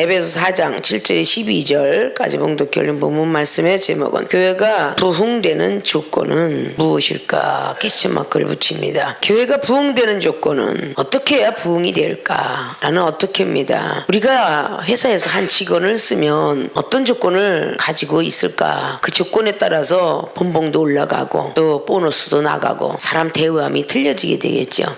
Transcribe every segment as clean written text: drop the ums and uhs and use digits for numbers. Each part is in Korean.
에베소 4장 7절에 12절까지 봉독해 올린 본문 말씀의 제목은 교회가 부흥되는 조건은 무엇일까? 퀘스천마크를 붙입니다. 교회가 부흥되는 조건은 어떻게 해야 부흥이 될까? 라는 어떻게입니다. 우리가 회사에서 한 직원을 쓰면 어떤 조건을 가지고 있을까? 그 조건에 따라서 본봉도 올라가고 또 보너스도 나가고 사람 대우함이 틀려지게 되겠죠.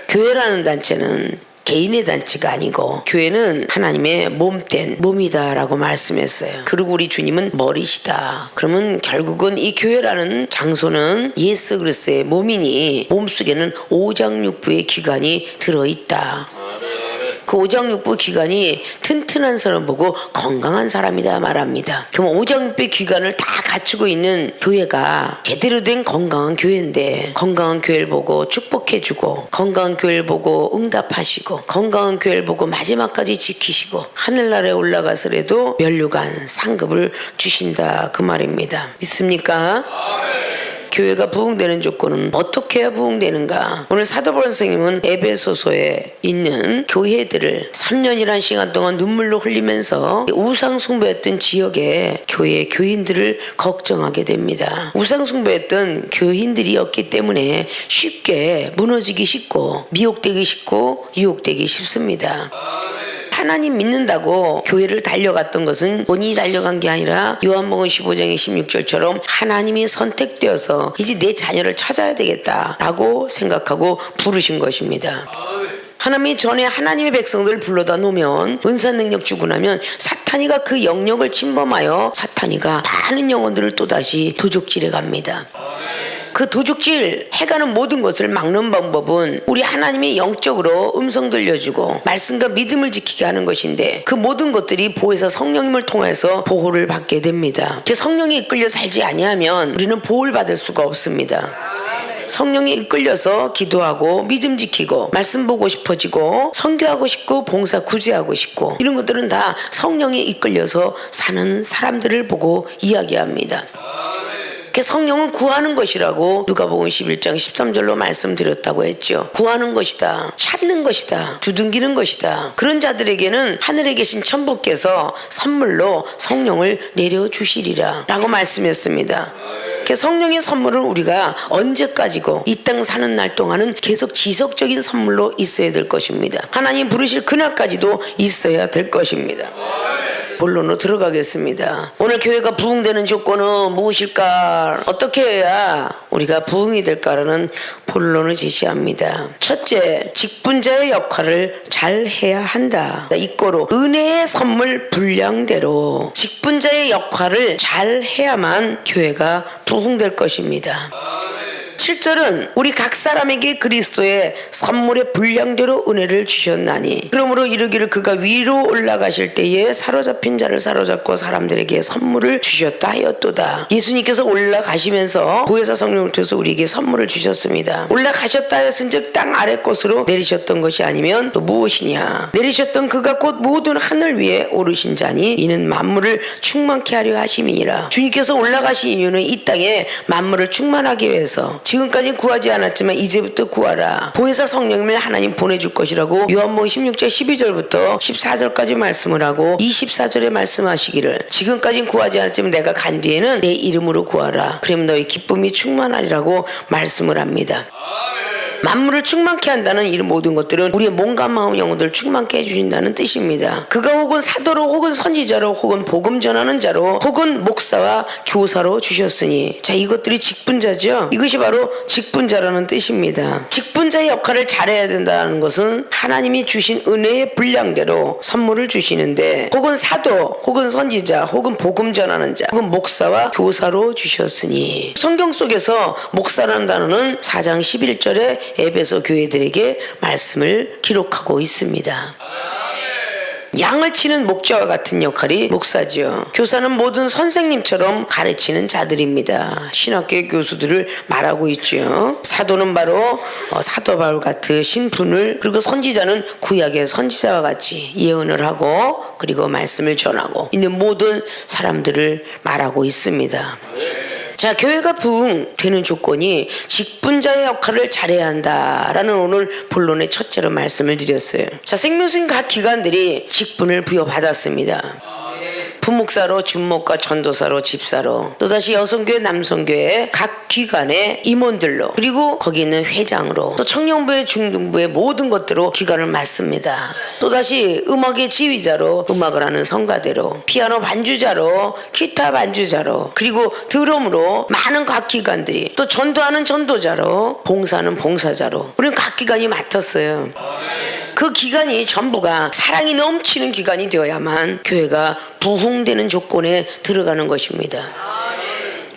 교회라는 단체는 개인의 단체가 아니고 교회는 하나님의 몸된 몸이다라고 말씀했어요. 그리고 우리 주님은 머리시다. 그러면 결국은 이 교회라는 장소는 예수 그리스도의 몸이니 몸속에는 오장육부의 기관이 들어있다. 그 오장육부 기관이 튼튼한 사람 보고 건강한 사람이다 말합니다. 그럼 오장육부의 기관을 다 갖추고 있는 교회가 제대로 된 건강한 교회인데, 건강한 교회를 보고 축복해주고, 건강한 교회를 보고 응답하시고, 건강한 교회를 보고 마지막까지 지키시고, 하늘나라에 올라가서라도 면류관 상급을 주신다 그 말입니다. 믿습니까? 교회가 부흥되는 조건은 어떻게 해야 부흥되는가? 오늘 사도 바울 선생님은 에베소서에 있는 교회들을 3년이란 시간 동안 눈물로 흘리면서 우상 숭배했던 지역의 교회의 교인들을 걱정하게 됩니다. 우상 숭배했던 교인들이었기 때문에 쉽게 무너지기 쉽고 미혹되기 쉽고 유혹되기 쉽습니다. 하나님 믿는다고 교회를 달려갔던 것은 본인이 달려간 게 아니라 요한복음 15장의 16절처럼 하나님이 선택되어서 이제 내 자녀를 찾아야 되겠다라고 생각하고 부르신 것입니다. 하나님이 전에 하나님의 백성들을 불러다 놓으면 은사 능력 주고 나면 사탄이가 그 영역을 침범하여 사탄이가 많은 영혼들을 또다시 도적질해 갑니다. 그 도둑질 해가는 모든 것을 막는 방법은 우리 하나님이 영적으로 음성 들려주고 말씀과 믿음을 지키게 하는 것인데, 그 모든 것들이 보혜사 성령님을 통해서 보호를 받게 됩니다. 성령이 이끌려 살지 아니하면 우리는 보호를 받을 수가 없습니다. 성령이 이끌려서 기도하고 믿음 지키고 말씀 보고 싶어지고 선교하고 싶고 봉사 구제하고 싶고, 이런 것들은 다 성령이 이끌려서 사는 사람들을 보고 이야기합니다. 성령은 구하는 것이라고 누가복음 11장 13절로 말씀드렸다고 했죠. 구하는 것이다, 찾는 것이다, 두둥기는 것이다. 그런 자들에게는 하늘에 계신 천부께서 선물로 성령을 내려주시리라 라고 말씀했습니다. 성령의 선물은 우리가 언제까지고 이 땅 사는 날 동안은 계속 지속적인 선물로 있어야 될 것입니다. 하나님 부르실 그날까지도 있어야 될 것입니다. 본론으로 들어가겠습니다. 오늘 교회가 부흥되는 조건은 무엇일까? 어떻게 해야 우리가 부흥이 될까라는 본론을 제시합니다. 첫째, 직분자의 역할을 잘 해야 한다. 이꼬로 은혜의 선물 분량대로 직분자의 역할을 잘 해야만 교회가 부흥될 것입니다. 7절은 우리 각 사람에게 그리스도의 선물의 분량대로 은혜를 주셨나니, 그러므로 이르기를 그가 위로 올라가실 때에 사로잡힌 자를 사로잡고 사람들에게 선물을 주셨다 하였도다. 예수님께서 올라가시면서 보혜사 성령을 통해서 우리에게 선물을 주셨습니다. 올라가셨다 하였은즉 땅 아래 곳으로 내리셨던 것이 아니면 또 무엇이냐? 내리셨던 그가 곧 모든 하늘 위에 오르신 자니 이는 만물을 충만케 하려 하심이니라. 주님께서 올라가신 이유는 이 땅에 만물을 충만하기 위해서, 지금까지 구하지 않았지만 이제부터 구하라. 보혜사 성령님을 하나님 보내줄 것이라고 요한복음 16장 12절부터 14절까지 말씀을 하고 24절에 말씀하시기를, 지금까지는 구하지 않았지만 내가 간 뒤에는 내 이름으로 구하라. 그러면 너희 기쁨이 충만하리라고 말씀을 합니다. 만물을 충만케 한다는 이 모든 것들은 우리의 몸과 마음 영혼들을 충만케 해주신다는 뜻입니다. 그가 혹은 사도로 혹은 선지자로 혹은 복음 전하는 자로 혹은 목사와 교사로 주셨으니, 자, 이것들이 직분자죠. 이것이 바로 직분자라는 뜻입니다. 직분자의 역할을 잘해야 된다는 것은 하나님이 주신 은혜의 분량대로 선물을 주시는데, 혹은 사도 혹은 선지자 혹은 복음 전하는 자 혹은 목사와 교사로 주셨으니, 성경 속에서 목사라는 단어는 4장 11절에 에베소 교회들에게 말씀을 기록하고 있습니다. 양을 치는 목자와 같은 역할이 목사지요. 교사는 모든 선생님처럼 가르치는 자들입니다. 신학교의 교수들을 말하고 있죠. 사도는 바로 사도 바울 같은 신분을, 그리고 선지자는 구약의 선지자와 같이 예언을 하고 그리고 말씀을 전하고 있는 모든 사람들을 말하고 있습니다. 자, 자, 교회가 부흥되는 조건이 직분자의 역할을 잘해야 한다라는 오늘 본론의 첫째로 말씀을 드렸어요. 자, 생명수인 각 기관들이 직분을 부여받았습니다. 부목사로, 준목과 전도사로, 집사로, 또다시 여성교회, 남성교회 각 기관의 임원들로, 그리고 거기 있는 회장으로, 또 청년부회, 중등부회 모든 것들로 기관을 맡습니다. 또다시 음악의 지휘자로, 음악을 하는 성가대로, 피아노 반주자로, 기타 반주자로, 그리고 드럼으로 많은 각 기관들이, 또 전도하는 전도자로, 봉사하는 봉사자로 우리는 각 기관이 맡았어요. 그 기간이 전부가 사랑이 넘치는 기간이 되어야만 교회가 부흥되는 조건에 들어가는 것입니다.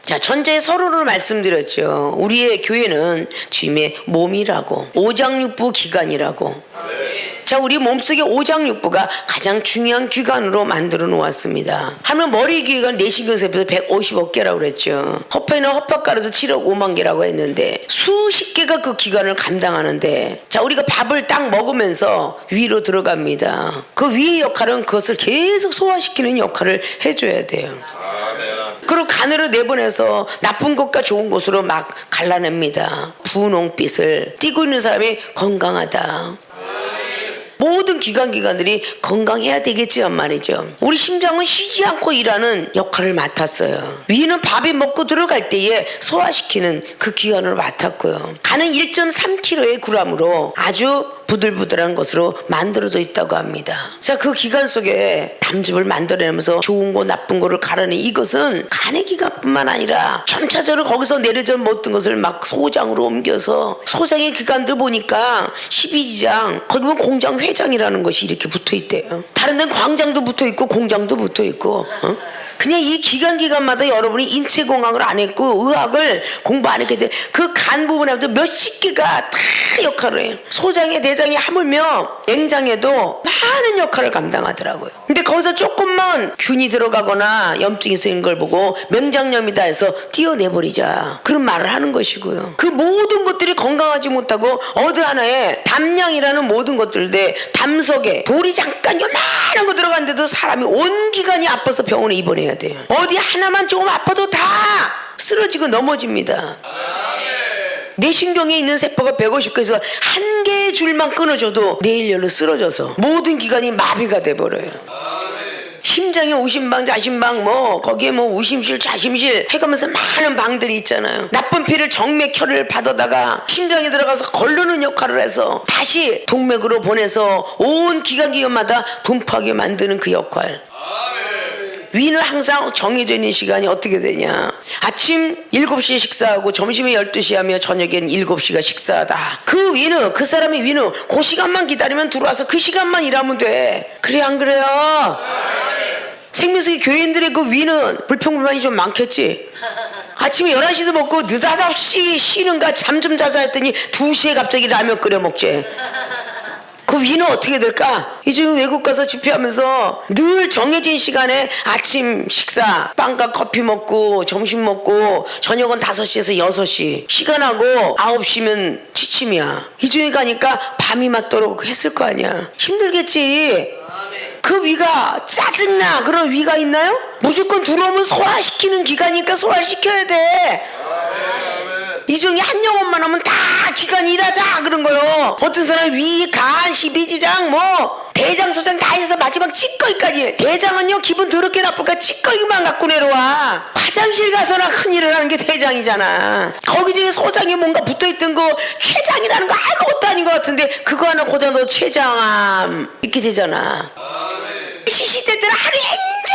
자, 전제 서로를 말씀드렸죠. 우리의 교회는 주님의 몸이라고, 오장육부 기관이라고. 자, 우리 몸속의 오장육부가 가장 중요한 기관으로 만들어 놓았습니다. 하면 머리 기관 내신경세포도 150억 개라고 그랬죠. 허파에는 허파가루도 7억 5만 개라고 했는데 수십 개가 그 기관을 감당하는데, 자, 우리가 밥을 딱 먹으면서 위로 들어갑니다. 그 위의 역할은 그것을 계속 소화시키는 역할을 해줘야 돼요. 그리고 간으로 내보내서 나쁜 것과 좋은 것으로 막 갈라냅니다. 분홍빛을 띠고 있는 사람이 건강하다. 모든 기관들이 건강해야 되겠지만 말이죠. 우리 심장은 쉬지 않고 일하는 역할을 맡았어요. 위는 밥이 먹고 들어갈 때에 소화시키는 그 기관을 맡았고요. 간은 1.3kg의 g으로 아주 부들부들한 것으로 만들어져 있다고 합니다. 자, 그 기관 속에 담즙을 만들어내면서 좋은 거 나쁜 거를 갈아내. 이것은 간의 기관뿐만 아니라 점차적으로 거기서 내려져 못든 것을 막 소장으로 옮겨서, 소장의 기관들 보니까 12지장, 거기 보면 공장 회장이라는 것이 이렇게 붙어 있대요. 다른 데는 광장도 붙어 있고 공장도 붙어 있고, 그냥 이 기관마다 여러분이 인체공학을 안 했고 의학을 공부 안 했기 때문에 그 간 부분에부터 몇십 개가 다 역할을 해요. 소장에 대장에 하물며 맹장에도 많은 역할을 감당하더라고요. 근데 거기서 조금만 균이 들어가거나 염증이 생긴 걸 보고 맹장염이다 해서 띄어내버리자, 그런 말을 하는 것이고요. 그 모든 것들이 건강하지 못하고 어디 하나에 담량이라는 모든 것들인데 담석에 돌이 잠깐 요만한 거 들어갔는데도 사람이 온 기관이 아파서 병원에 입원해야 돼요. 어디 하나만 조금 아파도 다 쓰러지고 넘어집니다. 뇌신경에 있는 세포가 150개에서 한 개의 줄만 끊어줘도 뇌일열로 쓰러져서 모든 기관이 마비가 돼버려요. 심장에 우심방, 자심방, 거기에 우심실, 자심실 해가면서 많은 방들이 있잖아요. 나쁜 피를 정맥혈을 받아다가 심장에 들어가서 걸르는 역할을 해서 다시 동맥으로 보내서 온 기관마다 분포하게 만드는 그 역할. 위는 항상 정해져 있는 시간이 어떻게 되냐. 아침 7시에 식사하고 점심에 12시 하며 저녁엔 7시가 식사하다. 그 위는, 그 사람의 위는 그 시간만 기다리면 들어와서 그 시간만 일하면 돼. 그래, 안 그래요? 생명수의 교인들의 그 위는 불평불만이 좀 많겠지. 아침에 11시도 먹고 느닷없이 쉬는가 잠 좀 자자 했더니 2시에 갑자기 라면 끓여 먹지. 그 위는 어떻게 될까? 이제 외국 가서 집회하면서 늘 정해진 시간에 아침 식사, 빵과 커피 먹고 점심 먹고 저녁은 5시에서 6시, 시간하고 9시면 취침이야. 이중에 가니까 밤이 맞도록 했을 거 아니야. 힘들겠지. 그 위가 짜증나 그런 위가 있나요? 무조건 들어오면 소화시키는 기관이니까 소화시켜야 돼. 이중에 한 영혼만 하면 다 기관이 일하자 그런 거요. 어떤 사람은 위, 간, 12지장, 대장, 소장 다 해서 마지막 찌꺼기까지. 대장은요 기분 더럽게 나쁠까 찌꺼기만 갖고 내려와. 화장실 가서나 큰일을 하는 게 대장이잖아. 거기 중에 소장에 뭔가 붙어있던 거 췌장이라는 거 아무것도 아닌 것 같은데 그거 하나 고장 넣어 췌장암 이렇게 되잖아. 시시때때는 하루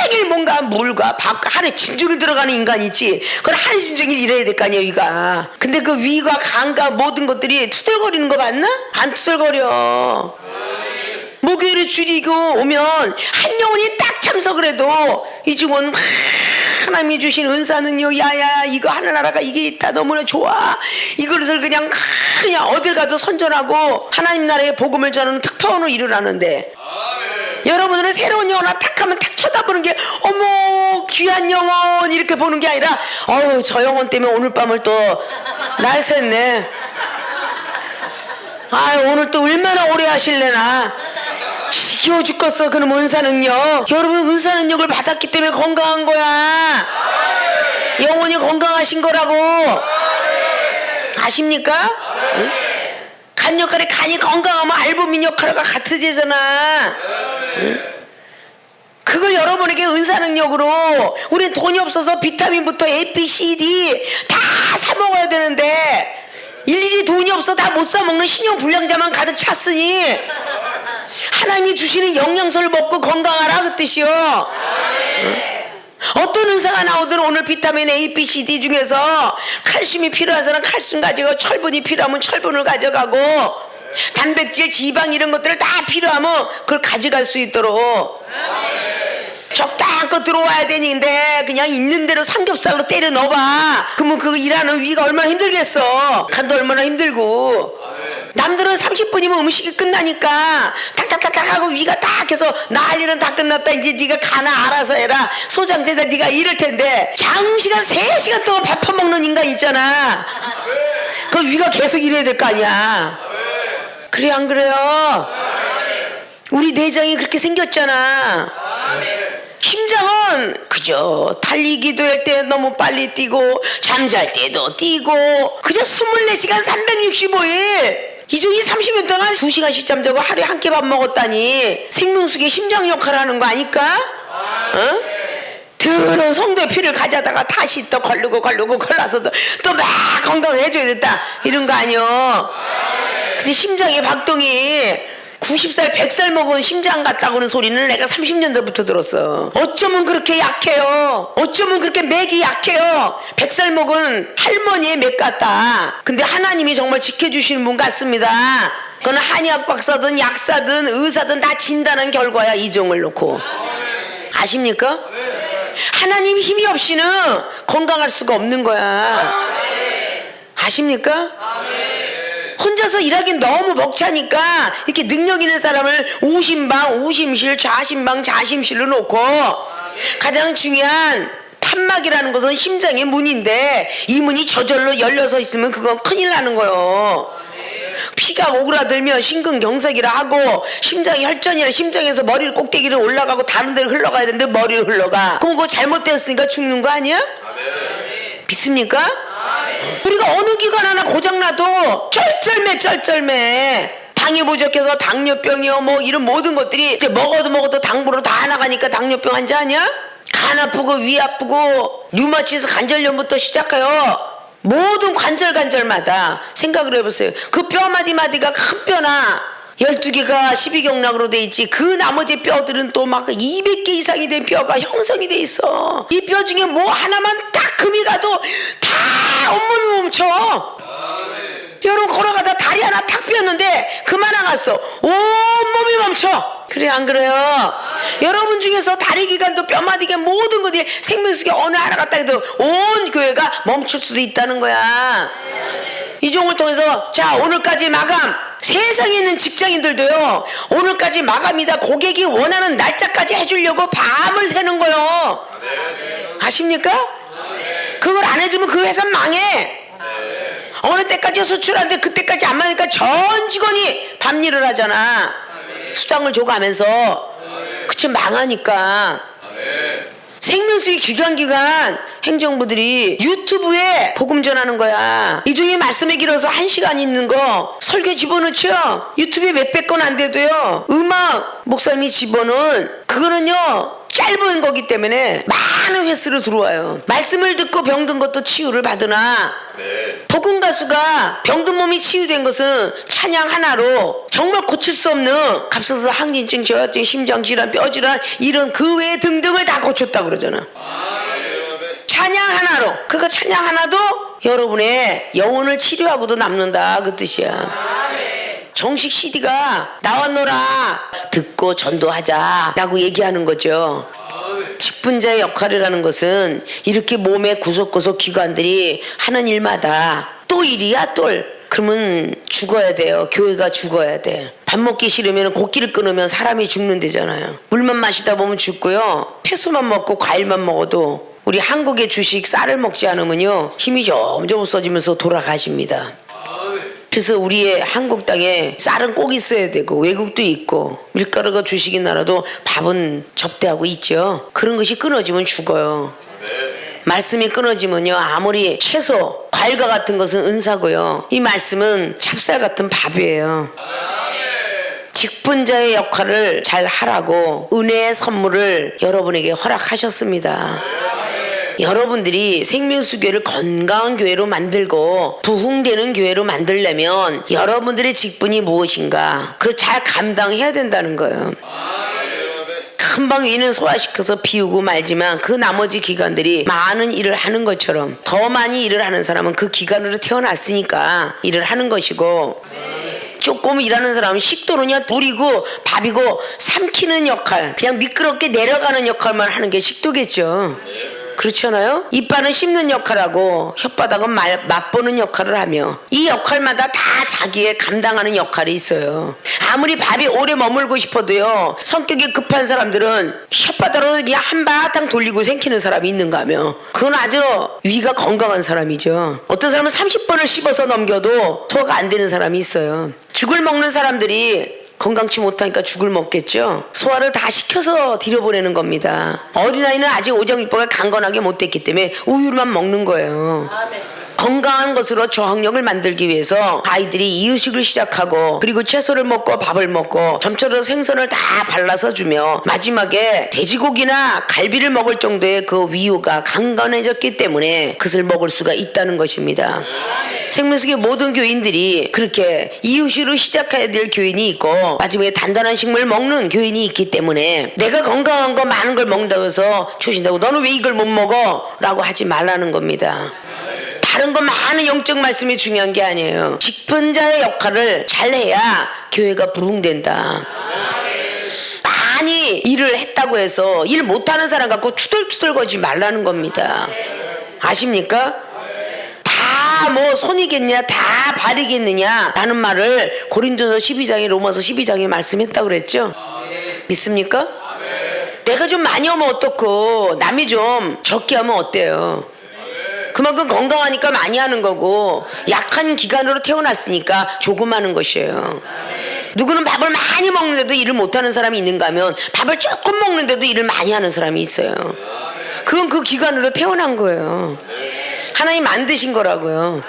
종일 뭔가 물과 밥과 하루에 진중일 들어가는 인간이 있지. 그건 하루 종일 일해야 될 거 아니야 위가. 근데 그 위가 간과 모든 것들이 투덜거리는 거 봤나? 안 투덜거려. 목요일에 줄이고 오면 한 영혼이 딱 참석을 해도 이 증원 하나님이 주신 은사 능력, 야야 이거 하늘나라가 이게 있다 너무나 좋아, 이것을 그냥 어딜 가도 선전하고 하나님 나라의 복음을 전하는 특파원으로 일을 하는데, 여러분들은 새로운 영혼 하나 탁 하면 탁 쳐다보는 게 어머 귀한 영혼 이렇게 보는 게 아니라 어우 저 영혼 때문에 오늘 밤을 또 날 샜네. 아유 오늘 또 얼마나 오래 하실래나. 지겨워 죽겠어. 그럼 은사 능력. 여러분 은사 능력을 받았기 때문에 건강한 거야. 영혼이 건강하신 거라고. 아십니까? 응? 간 역할이 간이 건강하면 알부민 역할과 같아지잖아. 응? 그걸 여러분에게 은사 능력으로 우린 돈이 없어서 비타민부터 A, B, C, D 다 사 먹어야 되는데 일일이 돈이 없어 다 못 사 먹는 신용 불량자만 가득 찼으니 하나님이 주시는 영양소를 먹고 건강하라 그 뜻이요. 응? 어떤 은사가 나오든 오늘 비타민 A, B, C, D 중에서 칼슘이 필요한 사람 칼슘 가져가고 철분이 필요하면 철분을 가져가고 단백질, 지방 이런 것들을 다 필요하면 그걸 가져갈 수 있도록 적당껏 들어와야 되는데 그냥 있는 대로 삼겹살로 때려 넣어봐. 그러면 그 일하는 위가 얼마나 힘들겠어. 간도 얼마나 힘들고. 남들은 30분이면 음식이 끝나니까 탁탁탁탁 하고 위가 딱 해서 나 할 일은 다 끝났다 이제 네가 가나 알아서 해라 소장대자 네가 이럴 텐데 장시간 3시간 동안 밥 퍼먹는 인간 있잖아. 그 위가 계속 일해야 될 거 아니야. 그래 안 그래요? 우리 내장이 그렇게 생겼잖아. 심장은 그저 달리기도 할 때 너무 빨리 뛰고 잠잘 때도 뛰고 그저 24시간 365일 이종이 30년 동안 2시간씩 잠자고 하루에 한 끼 밥 먹었다니 생명수의 심장 역할을 하는 거 아닐까? 어? 더러운 성도의 피를 가져다가 다시 또 걸러서 또 막 건강해줘야 된다 이런 거 아니여. 근데 심장의 박동이 90살 100살 먹은 심장 같다고 하는 소리는 내가 30년 전부터 들었어. 어쩌면 그렇게 약해요. 어쩌면 그렇게 맥이 약해요. 100살 먹은 할머니의 맥 같다. 근데 하나님이 정말 지켜주시는 분 같습니다. 그건 한의학 박사든 약사든 의사든 다 진단한 결과야. 이종을 놓고. 아십니까? 하나님 힘이 없이는 건강할 수가 없는 거야. 아십니까? 혼자서 일하긴 너무 벅차니까 이렇게 능력 있는 사람을 우심방, 우심실, 좌심방, 좌심실로 놓고 가장 중요한 판막이라는 것은 심장의 문인데 이 문이 저절로 열려서 있으면 그건 큰일 나는 거예요. 피가 오그라들면 심근경색이라 하고 심장이 혈전이라 심장에서 머리 꼭대기를 올라가고 다른 데로 흘러가야 되는데 머리로 흘러가. 그럼 그거 잘못되었으니까 죽는 거 아니야? 믿습니까? 우리가 어느 기관 하나 고장나도 쩔쩔매 당이 부족해서 당뇨병이요 뭐 이런 모든 것들이 이제 먹어도 당부로 다 나가니까 당뇨병 환자 아니야? 간 아프고 위 아프고 류마티스 관절염부터 시작해요. 모든 관절마다 생각을 해보세요. 그 뼈 마디마디가 큰 뼈나 12개가 12경락으로 돼 있지 그 나머지 뼈들은 또 막 200개 이상이 된 뼈가 형성이 돼 있어. 이 뼈 중에 뭐 하나만 딱 금이 가도 다 온몸이 멈춰. 여러분 걸어가다 다리 하나 탁 뼈였는데 그만 안 갔어. 온몸이 멈춰. 그래 안 그래요? 여러분 중에서 다리 기관도 뼈마디가 모든 것이 생명수계 어느 하나 갔다 해도 온 교회가 멈출 수도 있다는 거야. 이 종을 통해서 자 오늘까지 마감. 세상에 있는 직장인들도요 오늘까지 마감이다 고객이 원하는 날짜까지 해주려고 밤을 새는 거요. 아십니까? 그걸 안 해주면 그 회사 망해. 어느 때까지 수출하는데 그때까지 안 망하니까 전 직원이 밤일을 하잖아. 수당을 줘가면서 그치 망하니까. 생명수의 기관 행정부들이 유튜브에 복음 전하는 거야. 이 중에 말씀에 길어서 1시간 있는 거 설교 집어넣죠. 유튜브에 몇백 건 안 돼도요. 음악 목사님이 집어넣은 그거는요 짧은 거기 때문에 많은 횟수로 들어와요. 말씀을 듣고 병든 것도 치유를 받으나 복음 가수가 병든 몸이 치유된 것은 찬양 하나로 정말 고칠 수 없는 갑상선 항진증, 저혈증, 심장질환, 뼈질환 이런 그 외의 등등을 다 고쳤다 그러잖아. 찬양 하나로. 그거 찬양 하나도 여러분의 영혼을 치료하고도 남는다 그 뜻이야. 정식 CD가 나왔노라 듣고 전도하자 라고 얘기하는 거죠. 직분자의 역할이라는 것은 이렇게 몸의 구석구석 기관들이 하는 일마다 또 일이야 똘. 그러면 죽어야 돼요. 교회가 죽어야 돼. 밥 먹기 싫으면 고기를 끊으면 사람이 죽는다잖아요. 물만 마시다 보면 죽고요. 폐수만 먹고 과일만 먹어도 우리 한국의 주식 쌀을 먹지 않으면요 힘이 점점 없어지면서 돌아가십니다. 그래서 우리의 한국 땅에 쌀은 꼭 있어야 되고 외국도 있고 밀가루가 주식인 나라도 밥은 접대하고 있죠. 그런 것이 끊어지면 죽어요. 말씀이 끊어지면요, 아무리 채소, 과일과 같은 것은 은사고요, 이 말씀은 찹쌀 같은 밥이에요. 직분자의 역할을 잘 하라고 은혜의 선물을 여러분에게 허락하셨습니다. 여러분들이 생명수교회를 건강한 교회로 만들고 부흥되는 교회로 만들려면 여러분들의 직분이 무엇인가, 그걸 잘 감당해야 된다는 거예요. 금방 위는 소화시켜서 비우고 말지만 그 나머지 기관들이 많은 일을 하는 것처럼 더 많이 일을 하는 사람은 그 기관으로 태어났으니까 일을 하는 것이고, 조금 일하는 사람은 식도는요, 물이고 밥이고 삼키는 역할, 그냥 미끄럽게 내려가는 역할만 하는 게 식도겠죠. 그렇잖아요? 이빨은 씹는 역할하고 혓바닥은 맛보는 역할을 하며, 이 역할마다 다 자기의 감당하는 역할이 있어요. 아무리 밥이 오래 머물고 싶어도요, 성격이 급한 사람들은 혓바닥으로 그냥 한바탕 돌리고 생기는 사람이 있는가 하며, 그건 아주 위가 건강한 사람이죠. 어떤 사람은 30번을 씹어서 넘겨도 소화가 안 되는 사람이 있어요. 죽을 먹는 사람들이 건강치 못하니까 죽을 먹겠죠. 소화를 다 시켜서 들여보내는 겁니다. 어린아이는 아직 오정육부가 강건하게 못 됐기 때문에 우유만 먹는 거예요. 건강한 것으로 저항력을 만들기 위해서 아이들이 이유식을 시작하고, 그리고 채소를 먹고 밥을 먹고 점차로 생선을 다 발라서 주며 마지막에 돼지고기나 갈비를 먹을 정도의 그 위유가 강건해졌기 때문에 그것을 먹을 수가 있다는 것입니다. 생명수교 모든 교인들이 그렇게 이유식으로 시작해야 될 교인이 있고 마지막에 단단한 식물을 먹는 교인이 있기 때문에, 내가 건강한 거 많은 걸 먹는다고 해서 초신다고 너는 왜 이걸 못 먹어? 라고 하지 말라는 겁니다. 다른 거 많은 영적 말씀이 중요한 게 아니에요. 직분자의 역할을 잘해야 교회가 부흥된다. 많이 일을 했다고 해서 일 못하는 사람 갖고 투덜투덜거리지 말라는 겁니다. 아십니까? 다 뭐 손이겠냐, 다 발이겠느냐 라는 말을 고린도서 12장에 로마서 12장에 말씀했다고 그랬죠. 믿습니까? 내가 좀 많이 하면 어떻고 남이 좀 적게 하면 어때요? 그만큼 건강하니까 많이 하는 거고, 약한 기관으로 태어났으니까 조금 하는 것이에요. 누구는 밥을 많이 먹는데도 일을 못하는 사람이 있는가 하면 밥을 조금 먹는데도 일을 많이 하는 사람이 있어요. 그건 그 기관으로 태어난 거예요. 하나님 만드신 거라고요.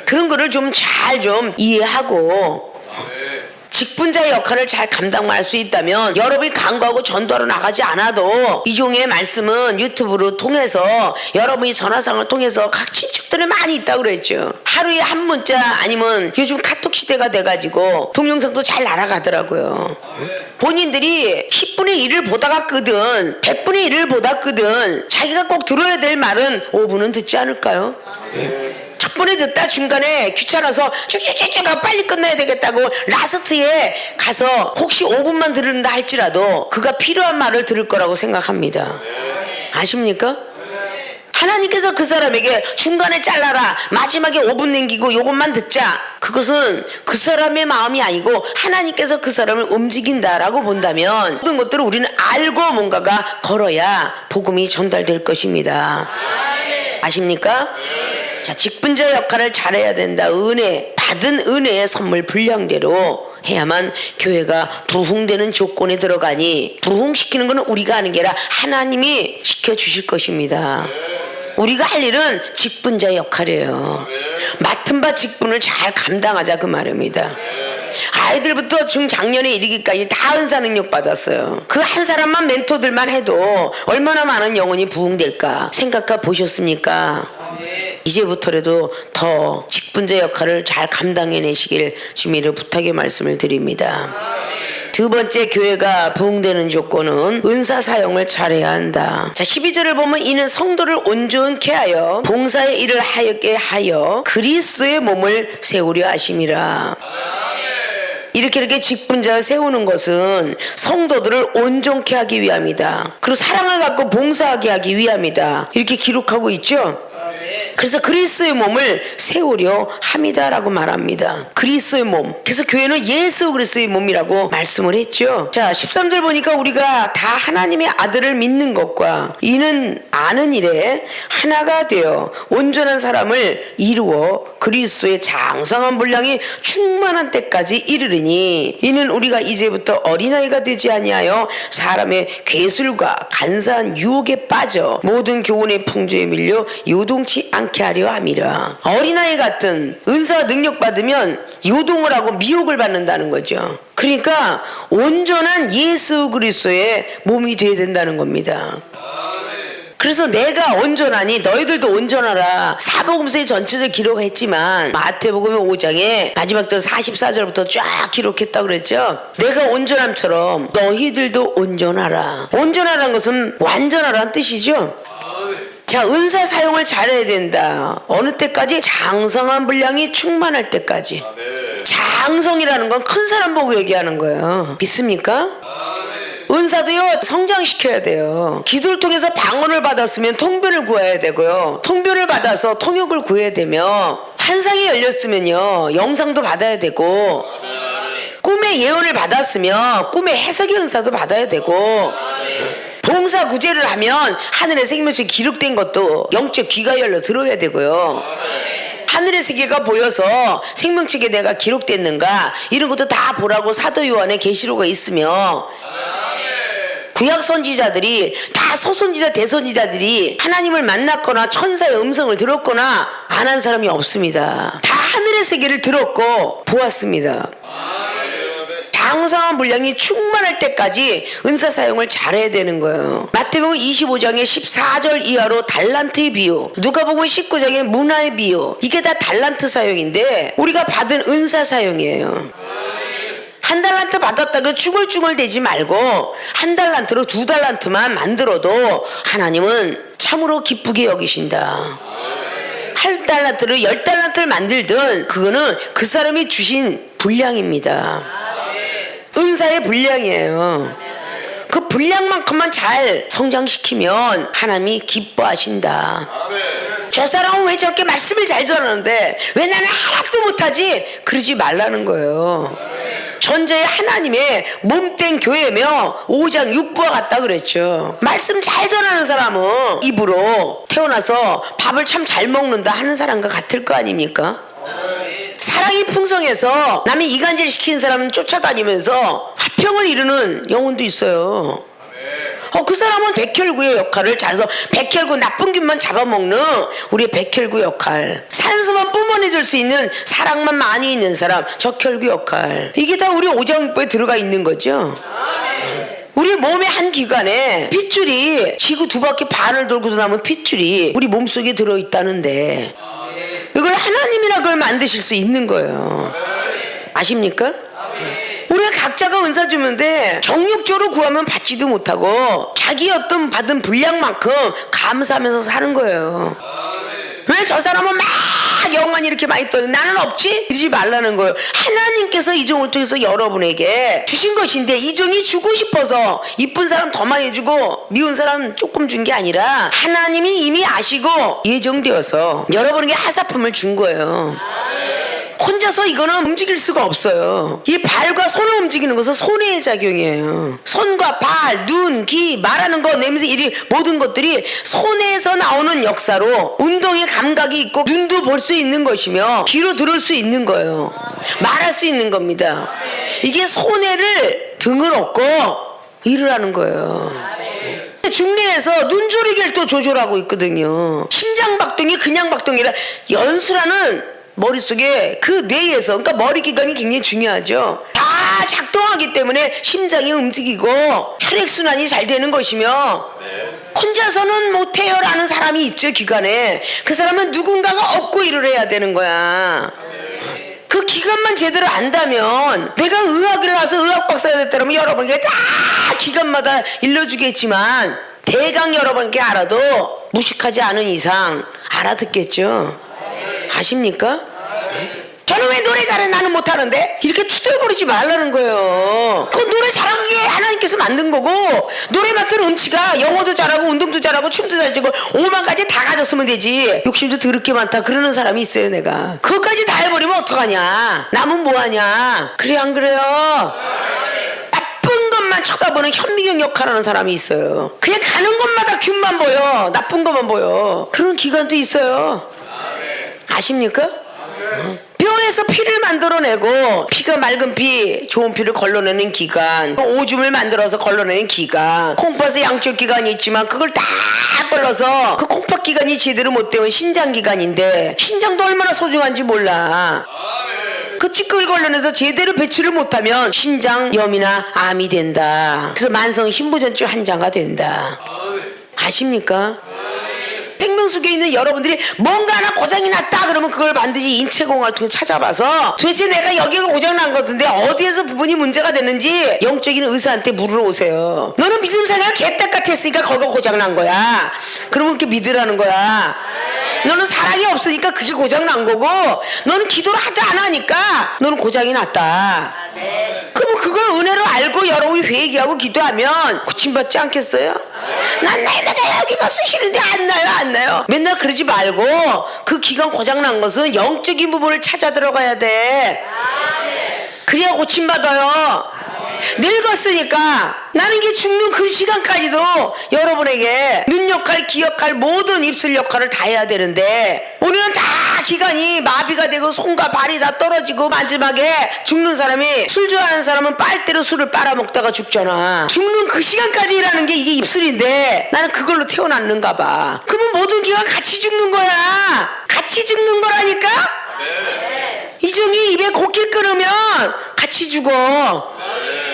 그런 거를 좀 잘 좀 이해하고 직분자의 역할을 잘 감당할 수 있다면 여러분이 간구하고 전도하러 나가지 않아도 이 종의 말씀은 유튜브로 통해서, 여러분이 전화상을 통해서 각 친척들이 많이 있다고 그랬죠. 하루에 한 문자, 아니면 요즘 카톡 시대가 돼가지고 동영상도 잘 날아가더라고요. 본인들이 10분의 1을 보다가 끄든 100분의 1을 보다 끄든 자기가 꼭 들어야 될 말은 5분은 듣지 않을까요? 첫 번에 듣다 중간에 귀찮아서 쭉쭉쭉쭉 빨리 끝내야 되겠다고 라스트에 가서 혹시 5분만 들은다 할지라도 그가 필요한 말을 들을 거라고 생각합니다. 아십니까? 하나님께서 그 사람에게 중간에 잘라라, 마지막에 5분 남기고 요것만 듣자, 그것은 그 사람의 마음이 아니고 하나님께서 그 사람을 움직인다라고 본다면 모든 것들을 우리는 알고 뭔가가 걸어야 복음이 전달될 것입니다. 아십니까? 자, 직분자 역할을 잘해야 된다. 은혜, 받은 은혜의 선물 분량대로 해야만 교회가 부흥되는 조건에 들어가니, 부흥시키는 것은 우리가 하는 게 아니라 하나님이 시켜주실 것입니다. 우리가 할 일은 직분자 역할이에요. 맡은 바 직분을 잘 감당하자 그 말입니다. 아이들부터 중장년에 이르기까지 다 은사 능력 받았어요. 그 한 사람만 멘토들만 해도 얼마나 많은 영혼이 부흥될까 생각해 보셨습니까? 이제부터라도 더 직분자 역할을 잘 감당해내시길 주님으로 부탁의 말씀을 드립니다. 두 번째, 교회가 부흥되는 조건은 은사 사용을 잘해야 한다. 자, 12절을 보면 이는 성도를 온전케 하여 봉사의 일을 하였게 하여 그리스도의 몸을 세우려 하심이라. 이렇게 직분자를 세우는 것은 성도들을 온전케 하기 위함이다. 그리고 사랑을 갖고 봉사하게 하기 위함이다. 이렇게 기록하고 있죠. 그래서 그리스도의 몸을 세우려 함이다라고 말합니다. 그리스도의 몸. 그래서 교회는 예수 그리스도의 몸이라고 말씀을 했죠. 자, 13절 보니까 우리가 다 하나님의 아들을 믿는 것과 이는 아는 일에 하나가 되어 온전한 사람을 이루어 그리스도의 장성한 분량이 충만한 때까지 이르리니 이는 우리가 이제부터 어린아이가 되지 아니하여 사람의 괴술과 간사한 유혹에 빠져 모든 교훈의 풍조에 밀려 요동치 않게 하려 함이라. 어린아이 같은 은사와 능력 받으면 요동을 하고 미혹을 받는다는 거죠. 그러니까 온전한 예수 그리스도의 몸이 돼야 된다는 겁니다. 그래서 내가 온전하니 너희들도 온전하라. 사복음서의 전체를 기록했지만 마태복음 5장에 마지막 절 44절부터 쫙 기록했다고 그랬죠. 내가 온전함처럼 너희들도 온전하라. 온전하라는 것은 완전하라는 뜻이죠. 자, 은사 사용을 잘해야 된다. 어느 때까지? 장성한 분량이 충만할 때까지. 장성이라는 건 큰 사람 보고 얘기하는 거예요. 믿습니까? 은사도요, 성장시켜야 돼요. 기도를 통해서 방언을 받았으면 통변을 구해야 되고요. 통변을 받아서 통역을 구해야 되며, 환상이 열렸으면요, 영상도 받아야 되고, 꿈의 예언을 받았으면 꿈의 해석의 은사도 받아야 되고, 봉사 구제를 하면 하늘의 생명책이 기록된 것도 영적 귀가 열려 들어야 되고요. 하늘의 세계가 보여서 생명책에 내가 기록됐는가 이런 것도 다 보라고 사도 요한의 계시록가 있으며, 구약 선지자들이 다 서선지자 대선지자들이 하나님을 만났거나 천사의 음성을 들었거나 안 한 사람이 없습니다. 다 하늘의 세계를 들었고 보았습니다. 장성한 분량이 충만할 때까지 은사 사용을 잘해야 되는 거예요. 마태복음 25장의 14절 이하로 달란트의 비유, 누가복음 19장의 문화의 비유, 이게 다 달란트 사용인데 우리가 받은 은사 사용이에요. 한 달란트 받았다고 쭈글쭈글 대지 말고 한 달란트로 2달란트만 만들어도 하나님은 참으로 기쁘게 여기신다. 한 달란트를 10달란트를 만들든 그거는 그 사람이 주신 분량입니다. 은사의 분량이에요. 그 분량만큼만 잘 성장시키면 하나님이 기뻐하신다. 저 사람은 왜 저렇게 말씀을 잘 전하는데 왜 나는 하나도 못하지? 그러지 말라는 거예요. 전자의 하나님의 몸된 교회며 5장 6부와 같다 그랬죠. 말씀 잘 전하는 사람은 입으로 태어나서 밥을 참 잘 먹는다 하는 사람과 같을 거 아닙니까? 사랑이 풍성해서 남이 이간질 시키는 사람은 쫓아다니면서 화평을 이루는 영혼도 있어요. 그 사람은 백혈구의 역할을 잘해서 백혈구 나쁜 균만 잡아먹는 우리의 백혈구 역할, 산소만 뿜어내줄 수 있는 사랑만 많이 있는 사람, 적혈구 역할, 이게 다 우리 오장육부에 들어가 있는 거죠. 우리 몸의 한 기관에 핏줄이 지구 2바퀴 반을 돌고도 남은 핏줄이 우리 몸속에 들어있다는데 이걸 하나님이라 그걸 만드실 수 있는 거예요. 아십니까? 우리가 각자가 은사 주는데 정욕적으로 구하면 받지도 못하고 자기 어떤 받은 분량만큼 감사하면서 사는 거예요. 왜 저 사람은 막 영만 이렇게 많이 떠는데 나는 없지? 이러지 말라는 거예요. 하나님께서 이 종을 통해서 여러분에게 주신 것인데 이 종이 주고 싶어서 이쁜 사람 더 많이 주고 미운 사람 조금 준 게 아니라 하나님이 이미 아시고 예정되어서 여러분에게 하사품을 준 거예요. 혼자서 이거는 움직일 수가 없어요. 이 발과 손을 움직이는 것은 손의 작용이에요. 손과 발, 눈, 귀, 말하는 거, 냄새, 이리 모든 것들이 손에서 나오는 역사로 운동의 감각이 있고 눈도 볼 수 있는 것이며 귀로 들을 수 있는 거예요. 말할 수 있는 겁니다. 이게 손해를 등을 얻고 일을 하는 거예요. 중뇌에서 눈조리기를 또 조절하고 있거든요. 심장박동이 그냥 박동이라 연수라는 머릿속에 그 뇌에서, 그러니까 머리기관이 굉장히 중요하죠. 다 작동하기 때문에 심장이 움직이고 혈액순환이 잘 되는 것이며 혼자서는 못해요라는 사람이 있죠. 기관에 그 사람은 누군가가 업고 일을 해야 되는 거야. 그 기관만 제대로 안다면 내가 의학을 나서 의학 박사가 됐다면 여러분에게 다 기관마다 일러주겠지만 대강 여러분께 알아도 무식하지 않은 이상 알아듣겠죠. 아십니까? 저 저는 왜 노래 잘해 나는 못하는데? 이렇게 투덜거리지 말라는 거예요. 그 노래 잘하는 게 하나님께서 만든 거고, 노래 맡은 음치가 영어도 잘하고 운동도 잘하고 춤도 잘 추고 5만 가지 다 가졌으면 되지. 욕심도 더럽게 많다 그러는 사람이 있어요. 내가 그것까지 다 해버리면 어떡하냐? 남은 뭐하냐? 그래 안 그래요? 나쁜 것만 쳐다보는 현미경 역할하는 사람이 있어요. 그냥 가는 곳마다 균만 보여. 나쁜 것만 보여. 그런 기관도 있어요. 아십니까? 뼈에서 피를 만들어내고, 피가 맑은 피, 좋은 피를 걸러내는 기관, 오줌을 만들어서 걸러내는 기관, 콩팥의 양쪽 기관이 있지만 그걸 다 걸러서 그 콩팥 기관이 제대로 못 되면 신장 기관인데, 신장도 얼마나 소중한지 몰라. 그 찌꺼기를 걸러내서 제대로 배출을 못하면 신장염이나 암이 된다. 그래서 만성 신부전증 환자가 된다. 아십니까? 생명수계에 있는 여러분들이 뭔가 하나 고장이 났다 그러면 그걸 반드시 인체공학을 통해 찾아봐서 도대체 내가 여기가 고장난 거던데 어디에서 부분이 문제가 됐는지 영적인 의사한테 물으러 오세요. 너는 믿음 생활 개딱 같았으니까 거기가 고장난 거야. 그러면 그렇게 믿으라는 거야. 너는 사랑이 없으니까 그게 고장난 거고, 너는 기도를 하도 안 하니까 너는 고장이 났다. 그럼 그걸 은혜로 알고 여러분이 회개하고 기도하면 고침받지 않겠어요? 난 날마다 여기가 쑤시는데 안 나요 안 나요. 맨날 그러지 말고 그 기관 고장난 것은 영적인 부분을 찾아 들어가야 돼. 그래야 고침받아요. 늙었으니까 나는 이게 죽는 그 시간까지도 여러분에게 눈 역할, 귀 역할, 모든 입술 역할을 다 해야 되는데, 우리는 다 기관이 마비가 되고 손과 발이 다 떨어지고 마지막에 죽는 사람이, 술 좋아하는 사람은 빨대로 술을 빨아먹다가 죽잖아. 죽는 그 시간까지 일하는 게 이게 입술인데 나는 그걸로 태어났는가 봐. 그러면 모든 기관 같이 죽는 거야. 같이 죽는 거라니까? 이정이 입에 곡길 끊으면 같이 죽어.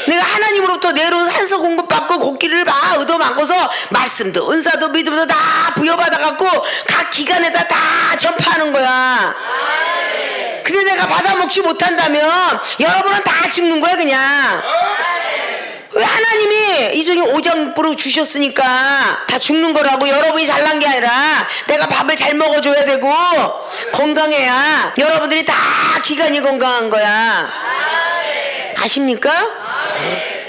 내가 하나님으로부터 내려온 산소 공급받고 곡기를 막 얻어맞고서 말씀도 은사도 믿음도 다 부여받아갖고 각 기관에다 다 전파하는 거야. 근데 내가 받아먹지 못한다면 여러분은 다 죽는 거야 그냥. 왜 하나님이 이 중에 오장부로 주셨으니까 다 죽는 거라고. 여러분이 잘난 게 아니라 내가 밥을 잘 먹어줘야 되고 건강해야 여러분들이 다 기관이 건강한 거야. 아십니까?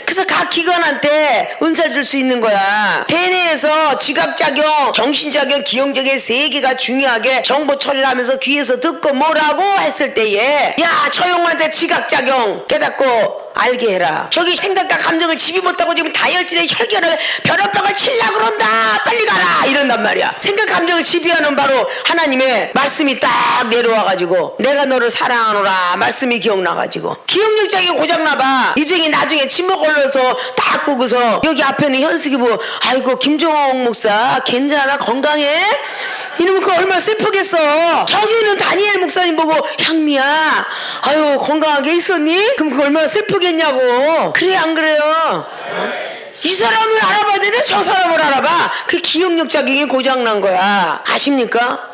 그래서 각 기관한테 은사를 줄 수 있는 거야. 대뇌에서 지각작용, 정신작용, 기형작용 세 개가 중요하게 정보 처리를 하면서 귀에서 듣고 뭐라고 했을 때에, 야 저 형한테 지각작용 깨닫고 알게 해라. 저기 생각과 감정을 지휘 못하고 지금 다혈질의 혈결을 변화병을 치려고 그런다. 빨리 가라. 이런단 말이야. 생각 감정을 지휘하는 바로 하나님의 말씀이 딱 내려와가지고 내가 너를 사랑하노라 말씀이 기억나가지고 기억력장이 고장나봐. 이정이 나중에 침묵 걸려서 딱 보고서 여기 앞에는 현숙이고, 아이고 김종옥 목사 괜찮아 건강해? 이놈은 그 얼마나 슬프겠어. 저기는 다니엘 목사님 보고 향미야 아유 건강하게 있었니? 그럼 그 얼마나 슬프겠냐고. 그래 안 그래요? 이 사람을 알아봐야 되는데 저 사람을 알아봐. 그 기억력 작용이 고장난 거야. 아십니까?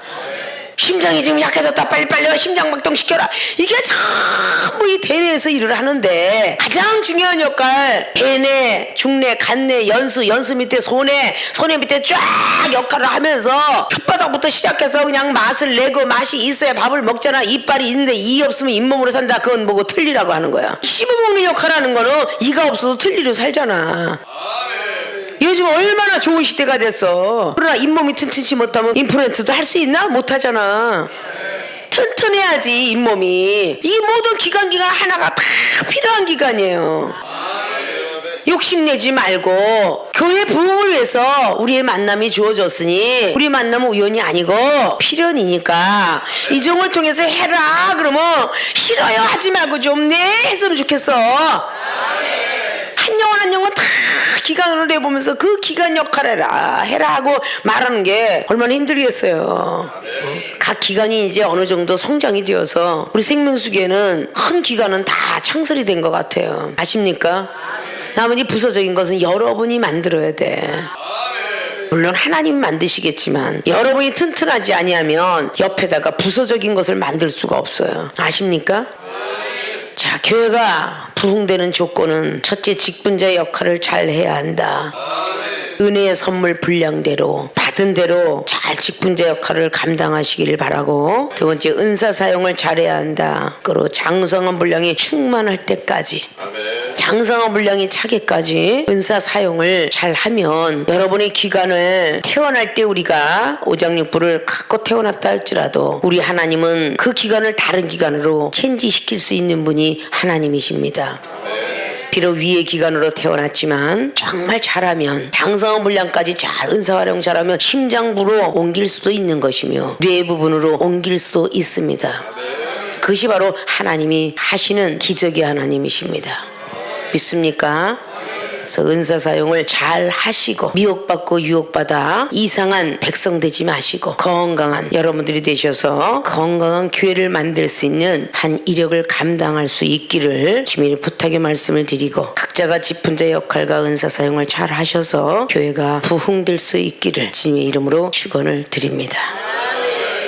심장이 지금 약해졌다. 빨리빨리 심장박동 시켜라. 이게 전부 이 대뇌에서 일을 하는데 가장 중요한 역할, 대뇌, 중뇌, 간뇌, 연수 밑에 소뇌 밑에 쫙 역할을 하면서 혓바닥부터 시작해서 그냥 맛을 내고, 맛이 있어야 밥을 먹잖아. 이빨이 있는데 이 없으면 잇몸으로 산다. 그건 뭐고 틀리라고 하는 거야. 씹어먹는 역할하는 거는 이가 없어도 틀리로 살잖아. 요즘 얼마나 좋은 시대가 됐어. 그러나 잇몸이 튼튼치 못하면 임플란트도 할 수 있나? 못하잖아. 튼튼해야지 잇몸이. 이 모든 기관 하나가 다 필요한 기관이에요. 욕심내지 말고 교회 부흥을 위해서 우리의 만남이 주어졌으니 우리 만남은 우연이 아니고 필연이니까 이종을 통해서 해라. 그러면 싫어요 하지 말고 좀 네 했으면 좋겠어. 한 영혼 다 기간으로 내보면서 그 기간 역할을 해라 하고 말하는 게 얼마나 힘들겠어요. 각 기관이 이제 어느 정도 성장이 되어서 우리 생명수계는 큰 기관은 다 창설이 된 것 같아요. 아십니까? 나머지 부서적인 것은 여러분이 만들어야 돼. 물론 하나님이 만드시겠지만 여러분이 튼튼하지 아니하면 옆에다가 부서적인 것을 만들 수가 없어요. 아십니까? 자, 교회가 부흥되는 조건은 첫째 직분자의 역할을 잘 해야 한다. 은혜의 선물 분량대로 받은 대로 잘 직분자 역할을 감당하시기를 바라고, 두 번째 은사 사용을 잘해야 한다. 그리고 장성한 분량이 충만할 때까지, 장성한 분량이 차게까지 은사 사용을 잘 하면 여러분의 기간을 태어날 때 우리가 오장육부를 갖고 태어났다 할지라도 우리 하나님은 그 기간을 다른 기간으로 체인지시킬 수 있는 분이 하나님이십니다. 비록 위의 기간으로 태어났지만 정말 잘하면 장성한 분량까지 잘 은사 활용 잘하면 심장부로 옮길 수도 있는 것이며 뇌 부분으로 옮길 수도 있습니다. 그것이 바로 하나님이 하시는 기적의 하나님이십니다. 믿습니까? 그래서 은사 사용을 잘 하시고 미혹받고 유혹받아 이상한 백성 되지 마시고 건강한 여러분들이 되셔서 건강한 교회를 만들 수 있는 한 이력을 감당할 수 있기를 주님의 부탁의 말씀을 드리고, 각자가 직분자 역할과 은사 사용을 잘 하셔서 교회가 부흥될 수 있기를 주님의 이름으로 축원을 드립니다.